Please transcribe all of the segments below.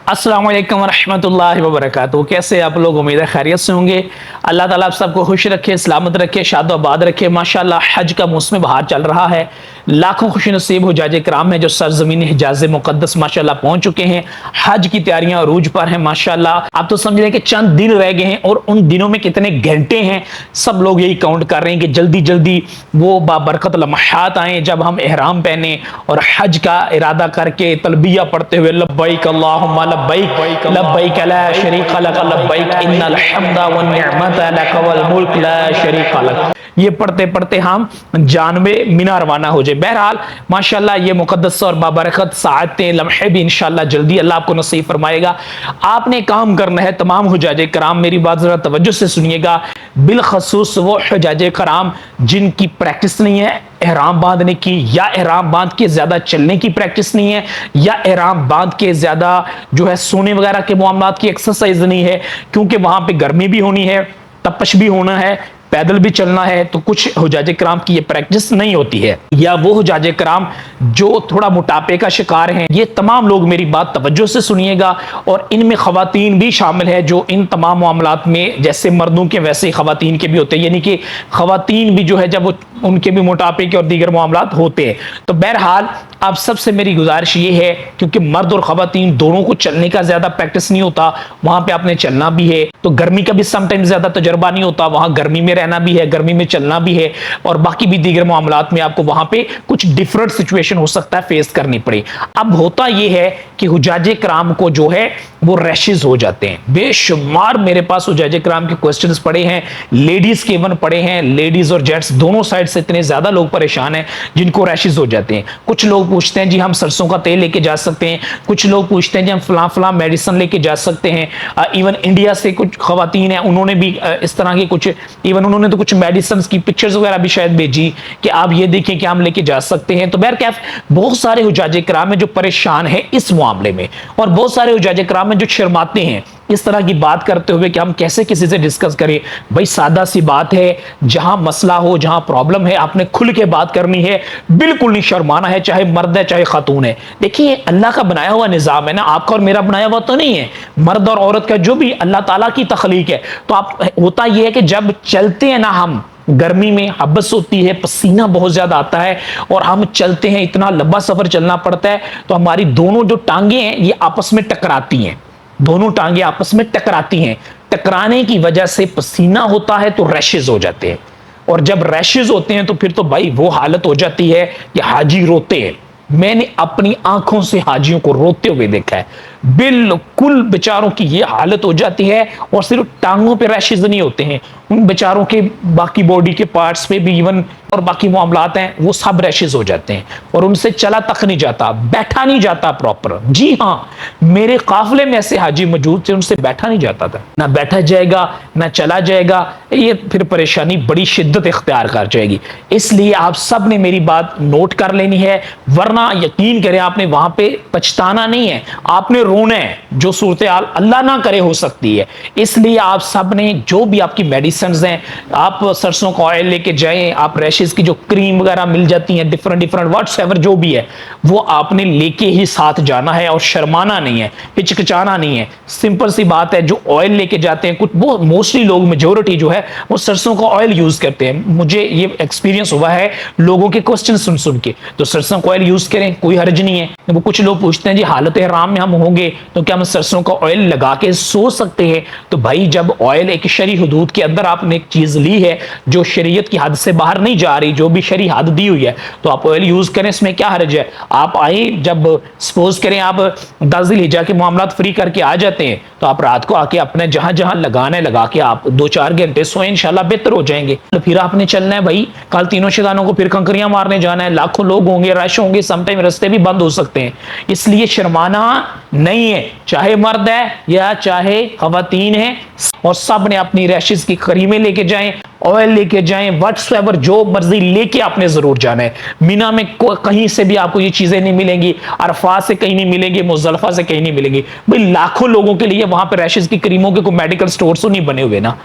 अस्सलाम वालेकुम रहमतुल्लाहि व बरकातुहू। कैसे आप लोग? उम्मीद है खैरियत से होंगे। अल्लाह ताला आप सबको खुश रखे, सलामत रखे, शादोबाद रखे। माशाल्लाह हज का मौसम बाहर चल रहा है। लाखों खुश नसीब हुजाज कराम है जो सरजमीन हिजाज मुकद्दस माशाल्लाह पहुंच चुके हैं। हज की तैयारियां अरूज पर हैं माशाल्लाह। आप तो समझ रहे हैं कि चंद दिन रह गए हैं और उन दिनों में कितने घंटे हैं। सब लोग यही काउंट कर रहे हैं कि जल्दी जल्दी वो बाबरकत लम्हात आए जब हम एहराम पहने और हज का इरादा करके तलबिया पढ़ते हुए लब्बैक अल्लाहुम्मा लब्बैक लब्बैक ला शरीका लक लब्बैक इन्नल हम्दा वन निअमता लक वल मुल्क ला शरीका लक, ये पढ़ते पढ़ते हम जानबे मिना रवाना हो जाए। बहरहाल माशाल्लाह ये मुकद्दस और बाबरकत साअतें लम्हे भी इंशाल्लाह जल्दी अल्लाह आपको नसीब फरमाएगा। आपने काम करना है तमाम हुजाजे कराम, मेरी बात जरा तवज्जो से सुनिएगा। बिलखसूस वो हुजाजे कराम जिनकी प्रैक्टिस नहीं है एहराम बांधने की, या एहराम बांध के ज्यादा चलने की प्रैक्टिस नहीं है, या एहराम बांध के ज्यादा जो है सोने वगैरह के मामलात की एक्सरसाइज नहीं है, क्योंकि वहां पे गर्मी भी होनी है, तपश भी होना है, पैदल भी चलना है। तो कुछ हुजाजे कराम की ये प्रैक्टिस नहीं होती है, या वो हुजाजे कराम जो थोड़ा मोटापे का शिकार हैं। ये तमाम लोग मेरी बात तवज्जो से सुनिएगा, और इनमें खवातीन भी शामिल है जो इन तमाम मामलात में जैसे मर्दों के वैसे ही खवातीन के भी होते हैं, यानी कि खवातीन भी जो है जब वो उनके भी मोटापे के और दीगर मामलात होते हैं। तो बहरहाल आप सबसे मेरी गुजारिश ये है, क्योंकि मर्द और खवातीन दोनों को चलने का ज्यादा प्रैक्टिस नहीं होता, वहां पे आपने चलना भी है, तो गर्मी का भी समटाइम ज्यादा तजर्बा नहीं होता, वहां गर्मी में रहना भी है, गर्मी में चलना भी है, और बाकी भी दीगर मामलात में आपको वहां पे कुछ डिफरेंट सिचुएशन हो सकता है फेस करनी पड़े। अब होता यह है कि हुजाजे कराम को जो है वो रैशेज हो जाते हैं। बेशुमार मेरे पास हुजाजे कराम के क्वेश्चंस पड़े हैं, लेडीज के इवन पड़े हैं, लेडीज और जेंट्स दोनों साइड से इतने ज्यादा लोग परेशान हैं जिनको रैशेज हो जाते हैं। कुछ लोग पूछते हैं जी हम सरसों का तेल लेके जा सकते हैं, कुछ लोग पूछते हैं जी हम फलां फलां मेडिसिन लेके जा सकते हैं। इवन इंडिया से कुछ खवातीन हैं, उन्होंने भी इस तरह के कुछ, इवन उन्होंने तो कुछ मेडिसिन की पिक्चर्स वगैरह भी शायद भेजी कि आप ये देखें कि हम लेके जा सकते हैं। तो बहरकैफ बहुत सारे हुजाजे कराम हैं जो परेशान है इस मामले में, और बहुत सारे हुजाजे कराम हैं जो शर्माते हैं इस तरह की बात करते हुए कि हम कैसे किसी से डिस्कस करें। भाई सादा सी बात है, जहां मसला हो, जहां प्रॉब्लम है, आपने खुल के बात करनी है, बिल्कुल नहीं शर्माना है, चाहे मर्द है चाहे खातून है। देखिए अल्लाह का बनाया हुआ निजाम है ना, आपका और मेरा बनाया हुआ तो नहीं है, मर्द और औरत का जो भी अल्लाह ताला की तख्लीक है। तो आप होता यह है कि जब चलते हैं ना हम, गर्मी में हब्स होती है, पसीना बहुत ज्यादा आता है, और हम चलते हैं, इतना लंबा सफर चलना पड़ता है, तो हमारी दोनों जो टांगे हैं ये आपस में टकराती हैं, दोनों टांगे आपस में टकराती हैं। टकराने की वजह से पसीना होता है तो रैशेज हो जाते हैं, और जब रैशेज होते हैं तो फिर तो भाई वो हालत हो जाती है कि हाजी रोते हैं। मैंने अपनी आंखों से हाजियों को रोते हुए देखा है, बिल्कुल बेचारों की ये हालत हो जाती है। और सिर्फ टांगों पे रैशेज नहीं होते हैं, उन बेचारों के बाकी बॉडी के पार्ट्स पे भी इवन और बाकी मामलात हैं वो सब रैशेज हो जाते हैं, और उनसे चला तक नहीं जाता, बैठा नहीं जाता प्रॉपर। जी हाँ, मेरे काफिले में ऐसे हाजी मौजूद थे, उनसे बैठा नहीं जाता था, ना बैठा जाएगा ना चला जाएगा, ये फिर परेशानी बड़ी शिद्दत इख्तियार कर जाएगी। इसलिए आप सब ने मेरी बात नोट कर लेनी है, वरना यकीन करें आपने वहां पे पछताना नहीं है, आपने रोना है, जो सूरत हाल अल्लाह ना करे हो सकती है। इसलिए आप सब ने जो भी आपकी मेडिसिन हैं, आप सरसों का ऑयल लेके जाएं, आप रैशेज की जो क्रीम वगैरह मिल जाती है डिफरेंट डिफरेंट व्हाट्सएवर जो भी है, वो आपने लेके ही साथ जाना है, और शर्माना नहीं है, हिचकिचाना नहीं है। सिंपल सी बात है, जो ऑयल लेके जाते हैं, कुछ वो मोस्टली लोग मेजोरिटी जो है वो सरसों का ऑयल यूज करते हैं, मुझे ये एक्सपीरियंस हुआ है लोगों के क्वेश्चन सुन सुन के। तो सरसों का ऑयल यूज करें, कोई हर्ज नहीं है। वो कुछ लोग पूछते हैं जी हालत हराम में हम होंगे तो क्या हम सरसों का ऑयल लगा के सो सकते हैं? तो भाई जब ऑयल एक शरई हुदूद के अंदर आपने एक चीज ली है जो शरीयत की हद से बाहर नहीं जा रही, जो भी शरई हद दी हुई है, तो आप ऑयल यूज करें, इसमें क्या हर्ज है? आप आए, जब सपोज करें आप 10 जिलहिज्जा के मामलात फ्री करके आ जाते हैं, तो आप रात को आके अपने जहां जहां लगाना है लगा के आप 2-4 घंटे सोए, इंशाल्लाह बेहतर हो जाएंगे। तो फिर आपने चलना है भाई, कल तीनों शैतानों को फिर कंकरियां मारने जाना है, लाखों लोग होंगे, रश होंगे, समटाइम रास्ते भी बंद हो सकते हैं। इसलिए शर्माना नहीं है, चाहे मर्द है या चाहे खवातीन है, और सब ने अपनी रैशेस की क्रीमें लेके जाएं, ऑयल लेके जाएं, व्हाट्सएवर जो मर्जी लेके आपने जरूर जाना है। मीना में कहीं से भी आपको ये चीजें नहीं मिलेंगी, अरफा से कहीं नहीं मिलेंगी, मुजल्फा से कहीं नहीं मिलेंगी। भाई लाखों लोगों के लिए वहां पे रैशेस की क्रीमों के कोई मेडिकल स्टोर तो नहीं बने हुए ना,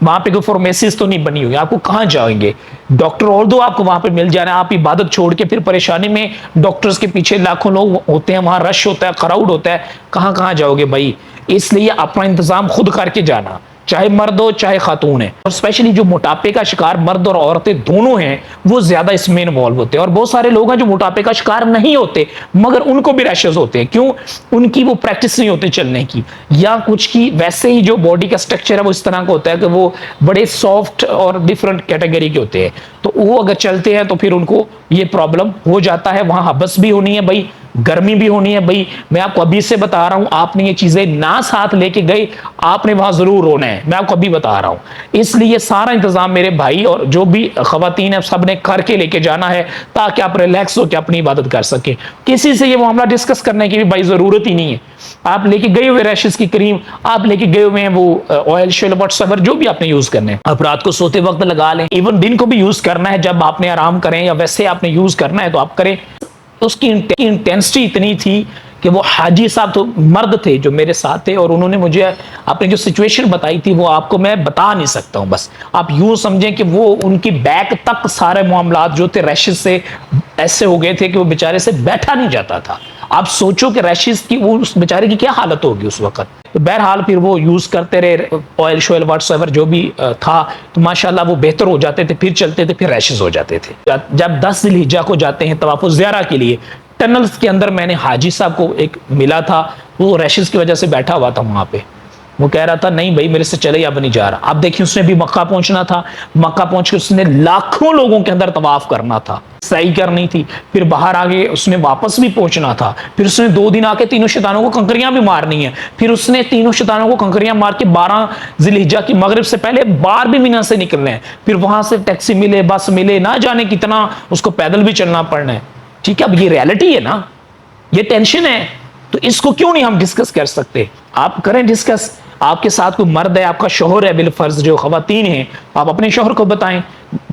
वहां पे कोई फार्मेसीज तो नहीं बनी हुई, आपको कहां जाएंगे डॉक्टर? और दो आपको वहां पे मिल जाना, आप इबादत छोड़ के फिर परेशानी में डॉक्टर्स के पीछे लाखों लोग होते हैं, वहां रश होता है, क्राउड होता है, कहां कहां जाओगे भाई? इसलिए अपना इंतजाम खुद करके जाना, चाहे मर्द हो चाहे खातून है। और स्पेशली जो मोटापे का शिकार मर्द और औरतें दोनों हैं वो ज्यादा इसमें इन्वॉल्व होते हैं। और बहुत सारे लोग हैं जो मोटापे का शिकार नहीं होते मगर उनको भी रैशेस होते हैं। क्यों? उनकी वो प्रैक्टिस नहीं होती चलने की, या कुछ की वैसे ही जो बॉडी का स्ट्रक्चर है वो इस तरह का होता है कि वो बड़े सॉफ्ट और डिफरेंट कैटेगरी के होते हैं, तो वो अगर चलते हैं तो फिर उनको ये प्रॉब्लम हो जाता है। वहां हबस भी होनी है भाई, गर्मी भी होनी है भाई। मैं आपको अभी से बता रहा हूं, आपने ये चीजें ना साथ लेके गए, आपने वहां जरूर रोना है, मैं आपको अभी बता रहा हूं। इसलिए सारा इंतजाम मेरे भाई और जो भी खवातीन है सब ने करके लेके जाना है, ताकि आप रिलैक्स होकर अपनी इबादत कर सके। किसी से ये मामला डिस्कस करने की भी भाई जरूरत ही नहीं है। आप लेके गए हुए रैशेस की क्रीम, आप लेके गए हुए हैं वो ऑयल शेल व्हाट्सएवर जो भी आपने यूज करने हैं, आप रात को सोते वक्त लगा लें, इवन दिन को भी यूज करना है, जब आपने आराम करें या वैसे आपने यूज करना है तो आप करें। उसकी इंटेंसिटी इतनी थी कि वो हाजी साहब तो मर्द थे जो मेरे साथ थे, और उन्होंने मुझे अपनी जो सिचुएशन बताई थी वो आपको मैं बता नहीं सकता हूं। बस आप यूं समझें कि वो उनकी बैक तक सारे मामलात जो थे रैशेस से ऐसे हो गए थे कि वो बेचारे से बैठा नहीं जाता था। आप सोचो कि रैशेस की वो उस बेचारे की क्या हालत होगी उस वक्त। तो बहरहाल फिर वो यूज करते रहे ऑयल शोयल व्हाट्सएवर जो भी था, तो माशाल्लाह वो बेहतर हो जाते थे, फिर चलते थे, फिर रैशेस हो जाते थे। जब 10 ज़िलहिज्जा को जाते हैं तवाफ़ ज़ियारा के लिए, टनल्स के अंदर मैंने हाजी साहब को एक मिला था, वो रैशेस की वजह से बैठा हुआ था वहां पे। वो कह रहा था नहीं भाई मेरे से चले अब नहीं जा रहा। आप देखिए उसने भी मक्का पहुंचना था, मक्का पहुंच के उसने लाखों लोगों के अंदर तवाफ करना था, सही करनी थी, फिर बाहर आगे उसने वापस भी पहुंचना था, फिर उसने 2 दिन आके तीनों शैतानों को कंकरियां भी मारनी है, फिर उसने तीनों शैतानों को कंकरियां मार के 12 ज़िलहिज्जा की मगरिब से पहले बाहर भी मीना से निकलना है, फिर वहां से टैक्सी मिले, बस मिले, ना जाने कितना उसको पैदल भी चलना पड़ना है। ठीक है, अब ये रियलिटी है ना, ये टेंशन है, तो इसको क्यों नहीं हम डिस्कस कर सकते? आप करें डिस्कस। आपके साथ कोई मर्द है, आपका शोहर है, बिलफर्ज जो खवातीन हैं, आप अपने शोहर को बताएं।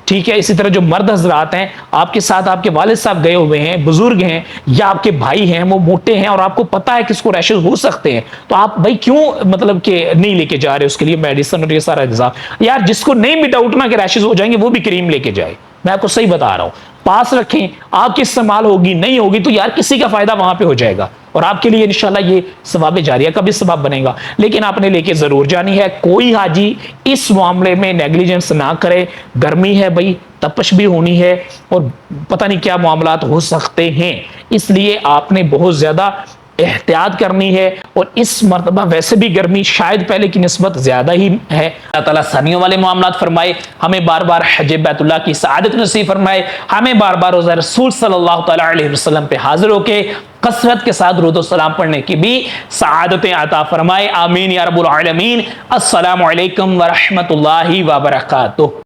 ठीक है, इसी तरह जो मर्द हजरात हैं, आपके साथ आपके वालिद साहब गए हुए हैं, बुजुर्ग हैं, या आपके भाई हैं, वो मोटे हैं और आपको पता है कि इसको रैशेस हो सकते हैं, तो आप भाई क्यों मतलब कि नहीं लेके जा रहे उसके लिए मेडिसिन और ये सारा इंतजाम? यार जिसको नहीं भी डाउट ना कि रैशेस हो जाएंगे वो भी क्रीम लेके जाए, मैं आपको सही बता रहा हूं। पास रखें, आपकी इस्तेमाल होगी, नहीं होगी तो यार किसी का फायदा वहां पे हो जाएगा और आपके लिए इंशाल्लाह ये सवाब जारिया का भी सवाब बनेगा। लेकिन आपने लेके जरूर जानी है। कोई हाजी इस मामले में नेग्लिजेंस ना करे। गर्मी है भाई, तपश भी होनी है और पता नहीं क्या मामलात हो सकते हैं, इसलिए आपने बहुत ज्यादा एहतियात करनी है। और इस मरतबा वैसे भी गर्मी शायद पहले की निस्बत ज्यादा ही है। अल्लाह ताला सनियों वाले मामलात फरमाए, हमें बार बार हज बैतुल्लाह की सआदत नसीब फरमाए, हमें बार बार रोज़ा रसूल सल्लल्लाहु अलैहि वसल्लम पे हाजिर होके कसरत के साथ दुरूद और सलाम पढ़ने की भी सआदतें अता फरमाए। आमीन या रब्बुल आलमीन। अस्सलामु अलैकुम व रहमतुल्लाहि व बरकातुहू।